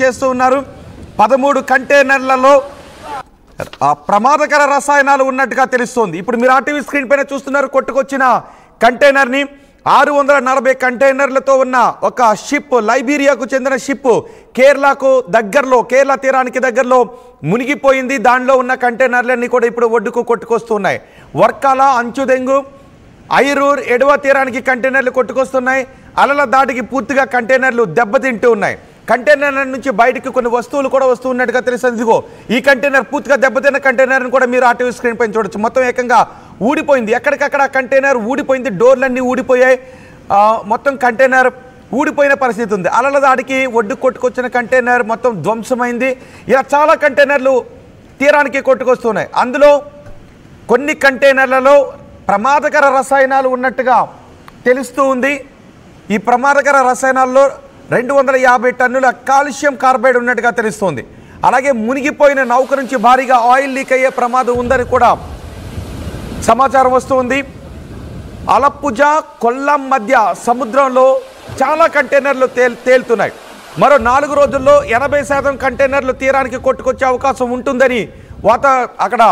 చేస్తూ ఉన్నారు. 13 కంటైనర్లలో ప్రమాదకర రసాయనాలు ఉన్నట్టుగా తెలుస్తోంది. ఇప్పుడు మీరు ఆర్టీవీ స్క్రీన్ పైన చూస్తున్నారు. కొట్టుకొచ్చిన కంటైనర్ని 640 కంటైనర్లతో ఉన్న ఒక షిప్, లైబీరియాకు చెందిన షిప్ కేరళకు దగ్గరలో, కేరళ తీరానికి దగ్గరలో మునిగిపోయింది. దానిలో ఉన్న కంటైనర్లన్నీ కూడా ఇప్పుడు ఒడ్డుకు కొట్టుకొస్తున్నాయి. వర్కాల, అంచుదెంగు, ఐరూర్, ఎడవ తీరానికి కంటైనర్లు కొట్టుకొస్తున్నాయి. అలల దాటికి పూర్తిగా కంటైనర్లు దెబ్బతింటూ ఉన్నాయి. కంటైనర్ల నుంచి బయటికి కొన్ని వస్తువులు కూడా వస్తూ ఉన్నట్టుగా తెలుస్తుంది. ఇదిగో ఈ కంటైనర్ పూర్తిగా దెబ్బతిన్న కంటైనర్ని కూడా మీరు ఆర్టీవీ స్క్రీన్ పైన చూడొచ్చు. మొత్తం ఏకంగా ఊడిపోయింది. ఎక్కడికక్కడ కంటైనర్ ఊడిపోయింది. డోర్లన్నీ ఊడిపోయాయి. మొత్తం కంటైనర్ ఊడిపోయిన పరిస్థితి ఉంది. అలల దాడికి ఒడ్డు కొట్టుకొచ్చిన కంటైనర్ మొత్తం ధ్వంసమైంది. ఇలా చాలా కంటైనర్లు తీరానికి కొట్టుకొస్తున్నాయి. అందులో కొన్ని కంటైనర్లలో ప్రమాదకర రసాయనాలు ఉన్నట్టుగా తెలుస్తూ ఉంది. ఈ ప్రమాదకర రసాయనాల్లో 250 టన్నుల కాల్షియం కార్బైడ్ ఉన్నట్టుగా తెలుస్తోంది. అలాగే మునిగిపోయిన నౌక నుంచి భారీగా ఆయిల్ లీక్ అయ్యే ప్రమాదం ఉందని కూడా సమాచారం వస్తుంది. అలప్పుజ, కొల్లం మధ్య సముద్రంలో చాలా కంటైనర్లు తేలుతున్నాయి. మరో 4 రోజుల్లో 80% కంటైనర్లు తీరానికి కొట్టుకొచ్చే అవకాశం ఉంటుందని అక్కడ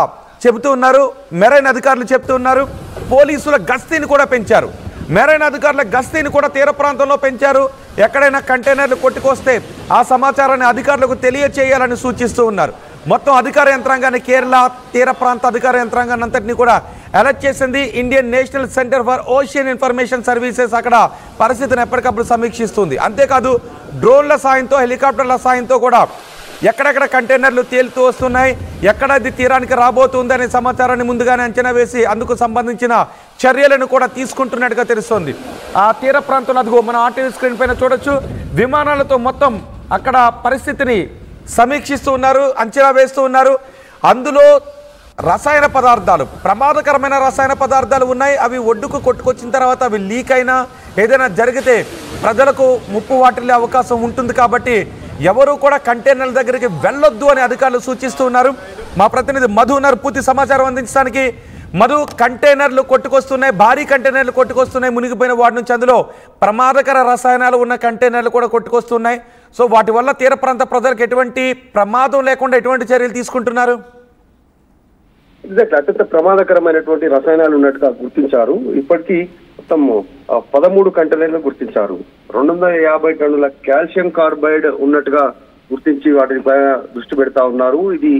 చెబుతూ ఉన్నారు. మెరైన్ అధికారులు చెబుతూ ఉన్నారు. పోలీసుల గస్తీని కూడా పెంచారు. మెరైన్ అధికారుల గస్తీని కూడా తీర ప్రాంతంలో పెంచారు. ఎక్కడైనా కంటైనర్లు కొట్టుకొస్తే ఆ సమాచారాన్ని అధికారులకు తెలియచేయాలని సూచిస్తూ ఉన్నారు. మొత్తం అధికార యంత్రాంగాన్ని, కేరళ తీర ప్రాంత అధికార యంత్రాంగాన్ని అంతటినీ కూడా అలర్ట్ చేసింది Indian national centre for ocean information services. అక్కడ పరిస్థితిని ఎప్పటికప్పుడు సమీక్షిస్తుంది. అంతేకాదు డ్రోన్ల సాయంతో, హెలికాప్టర్ల సాయంతో కూడా ఎక్కడెక్కడ కంటైనర్లు తేలుతూ వస్తున్నాయి, ఎక్కడ అది తీరానికి రాబోతుందనే సమాచారాన్ని ముందుగానే అంచనా వేసి అందుకు సంబంధించిన చర్యలను కూడా తీసుకుంటున్నట్టుగా తెలుస్తోంది. ఆ తీర ప్రాంతంలో అదిగో మన ఆర్టీవీ స్క్రీన్ పైన చూడొచ్చు. విమానాలతో మొత్తం అక్కడ పరిస్థితిని సమీక్షిస్తూ ఉన్నారు, అంచనా వేస్తూ ఉన్నారు. అందులో రసాయన పదార్థాలు, ప్రమాదకరమైన రసాయన పదార్థాలు ఉన్నాయి. అవి ఒడ్డుకు కొట్టుకొచ్చిన తర్వాత అవి లీక్ అయినా ఏదైనా జరిగితే ప్రజలకు ముప్పు వాటిల్లే అవకాశం ఉంటుంది. కాబట్టి ఎవరు కూడా కంటైనర్ల దగ్గరికి వెళ్ళొద్దు అని అధికారులు సూచిస్తూ ఉన్నారు. మా ప్రతినిధి మధు ఉన్నారు పూర్తి సమాచారం అందించడానికి. మధు, కంటైనర్లు కొట్టుకొస్తున్నాయి, భారీ కంటైనర్లు కొట్టుకొస్తున్నాయి మునిగిపోయిన వాటి నుంచి. అందులో ప్రమాదకర రసాయనాలు ఉన్న కంటైనర్లు కూడా కొట్టుకొస్తున్నాయి. సో వాటి వల్ల తీర ప్రాంత ప్రజలకు ఎటువంటి ప్రమాదం లేకుండా ఎటువంటి చర్యలు తీసుకుంటున్నారు? అత్యంత ప్రమాదకరమైనటువంటి రసాయనాలు ఉన్నట్టుగా గుర్తించారు. ఇప్పటికీ మొత్తం 13 కంటైనర్లు గుర్తించారు. 250 టన్నుల కాల్షియం కార్బైడ్ ఉన్నట్టుగా గుర్తించి వాటిపై దృష్టి పెడతా ఉన్నారు. ఇది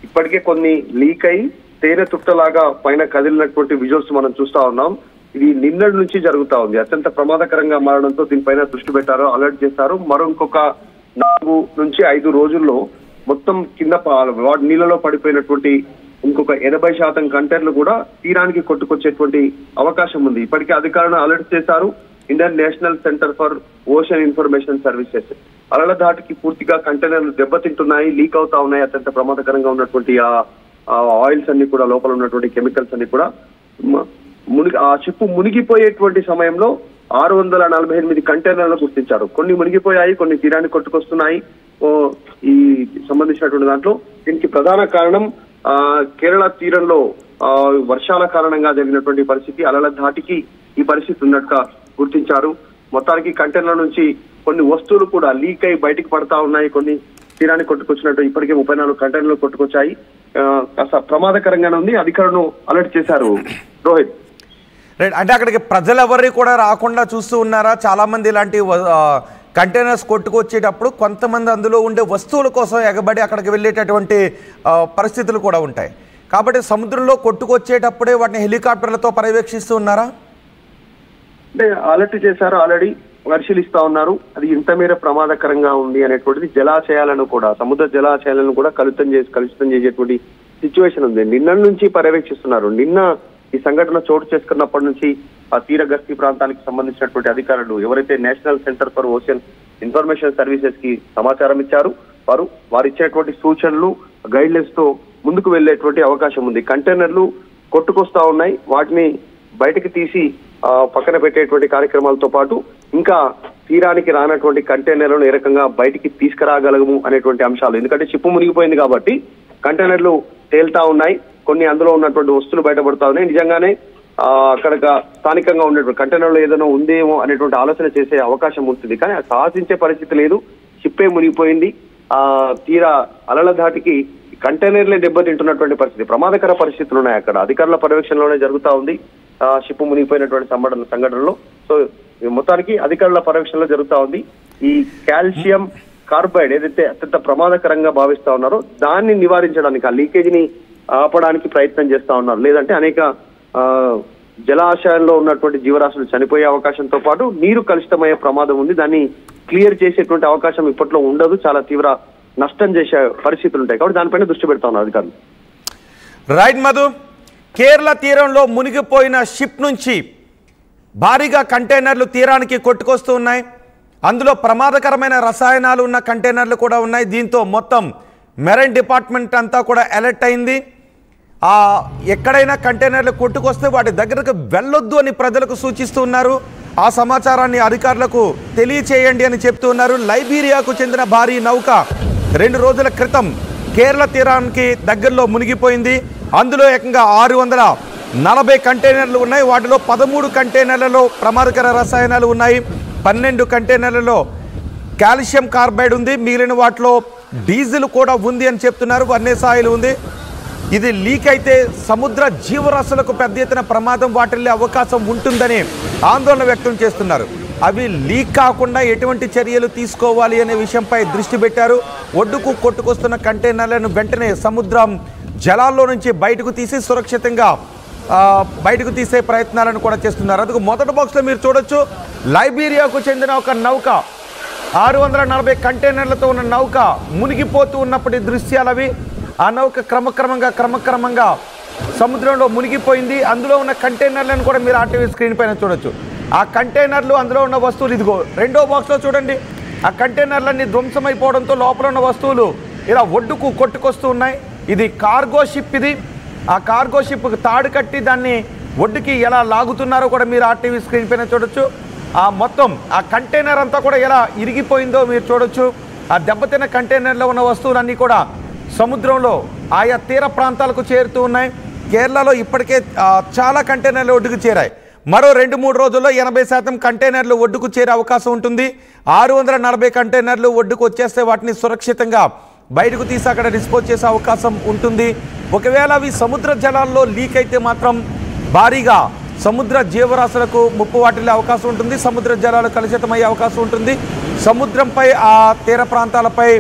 ఇప్పటికే కొన్ని లీక్ అయి తేనె తుట్టలాగా పైన కదిలినటువంటి విజువల్స్ మనం చూస్తా ఉన్నాం. ఇది నిన్నటి నుంచి జరుగుతా ఉంది. అత్యంత ప్రమాదకరంగా మారడంతో దీనిపైన దృష్టి పెట్టారు, అలర్ట్ చేశారు. మరో ఇంకొక 4 నుంచి 5 రోజుల్లో మొత్తం కింద నీళ్ళలో పడిపోయినటువంటి ఇంకొక 80% కంటైనర్లు కూడా తీరానికి కొట్టుకొచ్చేటువంటి అవకాశం ఉంది. ఇప్పటికే అధికారులను అలర్ట్ చేశారు Indian national centre for ocean information services. అలల దాటికి పూర్తిగా కంటైనర్లు దెబ్బతింటున్నాయి, లీక్ అవుతా ఉన్నాయి. అత్యంత ప్రమాదకరంగా ఉన్నటువంటి ఆయిల్స్ అన్ని కూడా, లోపల ఉన్నటువంటి కెమికల్స్ అన్ని కూడా ఆ షిప్ మునిగిపోయేటువంటి సమయంలో 648 కంటైనర్లు గుర్తించారు. కొన్ని మునిగిపోయాయి, కొన్ని తీరాన్ని కొట్టుకొస్తున్నాయి. ఈ సంబంధించినటువంటి దాంట్లో దీనికి ప్రధాన కారణం కేరళ తీరంలో వర్షాల కారణంగా జరిగినటువంటి పరిస్థితి. అలల ధాటికి ఈ పరిస్థితి ఉన్నట్టుగా గుర్తించారు. మొత్తానికి కంటైనర్ల నుంచి కొన్ని వస్తువులు కూడా లీక్ అయి బయటికి పడతా ఉన్నాయి. కొన్ని తీరాన్ని కొట్టుకొచ్చినట్టు ఇప్పటికే 34 కంటైనర్లు కొట్టుకొచ్చాయి. కాస్త ప్రమాదకరంగానే ఉంది. అధికారులను అలర్ట్ చేశారు. రోహిత్, అంటే అక్కడికి ప్రజలు ఎవరిని కూడా రాకుండా చూస్తూ ఉన్నారా? చాలా మంది ఇలాంటి కంటైనర్స్ కొట్టుకొచ్చేటప్పుడు కొంతమంది అందులో ఉండే వస్తువుల కోసం ఎగబడి అక్కడికి వెళ్ళేటటువంటి పరిస్థితులు కూడా ఉంటాయి. కాబట్టి సముద్రంలో కొట్టుకొచ్చేటప్పుడే వాటిని హెలికాప్టర్లతో పర్యవేక్షిస్తూ ఉన్నారా? అంటే అలర్ట్ చేశారు, ఆల్రెడీ పరిశీలిస్తా ఉన్నారు. అది ఇంత మేర ప్రమాదకరంగా ఉంది అనేటువంటిది. జలాశయాలను కూడా, సముద్ర జలాశయాలను కూడా కలుషితం చేసేటువంటి సిచ్యువేషన్ ఉంది. నిన్న నుంచి పర్యవేక్షిస్తున్నారు. నిన్న ఈ సంఘటన చోటు చేసుకున్నప్పటి నుంచి ఆ తీర గస్తీ ప్రాంతానికి సంబంధించినటువంటి అధికారులు ఎవరైతే national centre for ocean information services కి సమాచారం ఇచ్చారు, వారు ఇచ్చేటువంటి సూచనలు, గైడ్లైన్స్ తో ముందుకు వెళ్లేటువంటి అవకాశం ఉంది. కంటైనర్లు కొట్టుకొస్తా ఉన్నాయి. వాటిని బయటకు తీసి పక్కన పెట్టేటువంటి కార్యక్రమాలతో పాటు ఇంకా తీరానికి రానటువంటి కంటైనర్లను ఏ రకంగా బయటికి తీసుకురాగలము అనేటువంటి అంశాలు. ఎందుకంటే షిప్ మునిగిపోయింది కాబట్టి కంటైనర్లు తేలుతా ఉన్నాయి. కొన్ని అందులో ఉన్నటువంటి వస్తువులు బయటపడతా ఉన్నాయి. నిజంగానే అక్కడ స్థానికంగా ఉండేటువంటి కంటైనర్లో ఏదైనా ఉందేమో అనేటువంటి ఆలోచన చేసే అవకాశం ఉంటుంది. కానీ సాహసించే పరిస్థితి లేదు. షిప్పే మునిగిపోయింది. తీర అలల ధాటికి కంటైనర్లే దెబ్బతింటున్నటువంటి పరిస్థితి, ప్రమాదకర పరిస్థితులు ఉన్నాయి అక్కడ. అధికారుల పర్యవేక్షణలోనే జరుగుతా ఉంది షిప్ మునిగిపోయినటువంటి సంఘటనలో. సో మొత్తానికి అధికారుల పర్యవేక్షణలో జరుగుతా ఉంది. ఈ కాల్షియం కార్బైడ్ ఏదైతే అత్యంత ప్రమాదకరంగా భావిస్తా ఉన్నారో దాన్ని నివారించడానికి, ఆ లీకేజీని ఆపడానికి ప్రయత్నం చేస్తా ఉన్నారు. లేదంటే అనేక జలాశయాల్లో ఉన్నటువంటి జీవరాశులు చనిపోయే అవకాశంతో పాటు నీరు కలుషితమయ్యే ప్రమాదం ఉంది. దాన్ని క్లియర్ చేసేటువంటి అవకాశం ఇప్పట్లో ఉండదు. చాలా తీవ్ర నష్టం చేసే పరిస్థితులు ఉంటాయి. కాబట్టి దానిపైన దృష్టి పెడతా ఉన్నారు అధికారులు. రైట్ మధు, కేరళ తీరంలో మునిగిపోయిన షిప్ నుంచి భారీగా కంటైనర్లు తీరానికి కొట్టుకొస్తూ ఉన్నాయి. అందులో ప్రమాదకరమైన రసాయనాలు ఉన్న కంటైనర్లు కూడా ఉన్నాయి. దీంతో మొత్తం మెరైన్ డిపార్ట్మెంట్ అంతా కూడా అలర్ట్ అయింది. ఎక్కడైనా కంటైనర్లు కొట్టుకొస్తే వాటి దగ్గరకు వెళ్ళొద్దు అని ప్రజలకు సూచిస్తూ ఉన్నారు. ఆ సమాచారాన్ని అధికారులకు తెలియచేయండి అని చెప్తూ ఉన్నారు. లైబీరియాకు చెందిన భారీ నౌక 2 రోజుల క్రితం కేరళ తీరానికి దగ్గరలో మునిగిపోయింది. అందులో ఏకంగా 640 కంటైనర్లు ఉన్నాయి. వాటిలో 13 కంటైనర్లలో ప్రమాదకర రసాయనాలు ఉన్నాయి. 12 కంటైనర్లలో కాల్షియం కార్బైడ్ ఉంది. మిగిలిన వాటిలో డీజిల్ కూడా ఉంది అని చెప్తున్నారు. వర్ణేస్ ఆయిల్ ఉంది. ఇది లీక్ అయితే సముద్ర జీవరాశులకు పెద్ద ఎత్తున ప్రమాదం వాటిల్లే అవకాశం ఉంటుందని ఆందోళన వ్యక్తం చేస్తున్నారు. అవి లీక్ కాకుండా ఎటువంటి చర్యలు తీసుకోవాలి అనే విషయంపై దృష్టి పెట్టారు. ఒడ్డుకు కొట్టుకొస్తున్న కంటైనర్లను వెంటనే సముద్రం జలాల్లో నుంచి బయటకు తీసి సురక్షితంగా బయటకు తీసే ప్రయత్నాలను కూడా చేస్తున్నారు. అందుకు మొదటి బాక్స్లో మీరు చూడొచ్చు, లైబీరియాకు చెందిన ఒక నౌక 640 కంటైనర్లతో ఉన్న నౌక మునిగిపోతూ ఉన్నప్పటి దృశ్యాలు అవి. ఆ నౌక క్రమక్రమంగా సముద్రంలో మునిగిపోయింది. అందులో ఉన్న కంటైనర్లను కూడా మీరు ఆర్టీవీ స్క్రీన్ పైన చూడొచ్చు. ఆ కంటైనర్లు, అందులో ఉన్న వస్తువులు ఇదిగో రెండో బాక్స్లో చూడండి. ఆ కంటైనర్లన్నీ ధ్వంసమైపోవడంతో లోపల ఉన్న వస్తువులు ఇలా ఒడ్డుకు కొట్టుకొస్తూ ఉన్నాయి. ఇది కార్గో షిప్. ఇది ఆ కార్గో షిప్కి తాడు కట్టి దాన్ని ఒడ్డుకి ఎలా లాగుతున్నారో కూడా మీరు ఆర్టీవీ స్క్రీన్ పైన చూడొచ్చు. ఆ మొత్తం ఆ కంటైనర్ అంతా కూడా ఎలా ఇరిగిపోయిందో మీరు చూడొచ్చు. ఆ దెబ్బతిన్న కంటైనర్లో ఉన్న వస్తువులన్నీ కూడా సముద్రంలో ఆయా తీర ప్రాంతాలకు చేరుతూ ఉన్నాయి. కేరళలో ఇప్పటికే చాలా కంటైనర్లు ఒడ్డుకు చేరాయి. మరో 2-3 రోజుల్లో 80% కంటైనర్లు ఒడ్డుకు చేరే అవకాశం ఉంటుంది. 640 కంటైనర్లు ఒడ్డుకు వచ్చేస్తే వాటిని సురక్షితంగా బయటకు తీసి అక్కడ డిస్పోజ్ చేసే అవకాశం ఉంటుంది. ఒకవేళ అవి సముద్ర జలాల్లో లీక్ అయితే మాత్రం భారీగా సముద్ర జీవరాశులకు ముప్పు వాటిల్లే అవకాశం ఉంటుంది. సముద్ర జలాలు కలుషితమయ్యే అవకాశం ఉంటుంది. సముద్రంపై ఆ తీర ప్రాంతాలపై